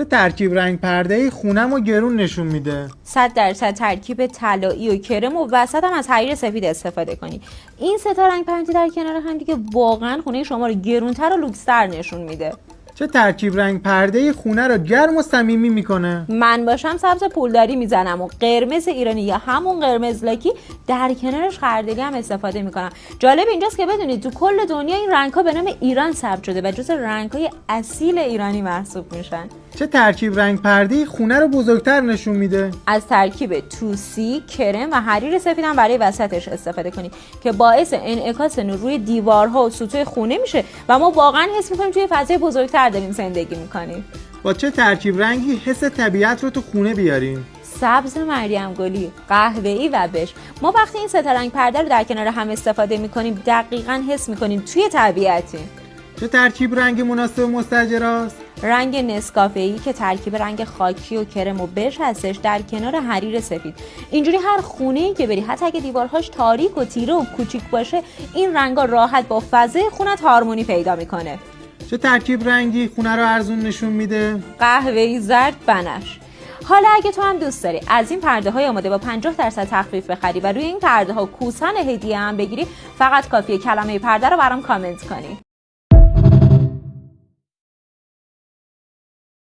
چه ترکیب رنگ پرده‌ای خونه‌مو گرون نشون میده. 100% ترکیب طلایی و کرم و وسط هم از حریر سفید استفاده کنی. این سه تا رنگ پنتی در کنار هم دیگه واقعا خونه شما رو گرونتر و لوکس‌تر نشون میده. چه ترکیب رنگ پرده‌ای خونه رو گرم و صمیمی میکنه. من باشم سبز پولداری میزنم و قرمز ایرانی یا همون قرمز لاکی در کنارش خردلی هم استفاده میکنم. جالب اینجاست که بدونید تو کل دنیا این رنگ‌ها به نام ایران ثبت شده و جزو رنگ‌های اصیل ایرانی محسوب میشن. چه ترکیب رنگ پرده‌ای خونه رو بزرگتر نشون میده. از ترکیب توسی، کرم و حریر سفید هم برای وسطش استفاده کنید که باعث انعکاس نور روی دیوارها و سطوح خونه میشه و ما واقعا حس میکنیم توی فضای بزرگتر داریم زندگی میکنیم. با چه ترکیب رنگی حس طبیعت رو تو خونه بیاریم؟ سبز مریم گلی، قهوه‌ای و بژ. ما وقتی این سه تا رنگ پرده رو در کنار هم استفاده میکنیم دقیقاً حس میکنیم توی طبیعتیم. چه ترکیب رنگ مناسب مستاجراست؟ رنگ نسکافه‌ای که ترکیب رنگ خاکی و کرم و بژ هستش در کنار حریر سفید. اینجوری هر خونه‌ای که بری حتی اگه دیوارهاش تاریک و تیره و کوچیک باشه این رنگا راحت با فضای خونت هارمونی پیدا میکنه. چه ترکیب رنگی خونه رو ارزون نشون میده؟ قهوه‌ای، زرد، بنفش. حالا اگه تو هم دوست داری از این پرده های آماده با 50% تخفیف بخری و روی این پرده ها کوسان هدیه هم بگیری، فقط کافیه کلمه پرده رو برام کامنت کنی.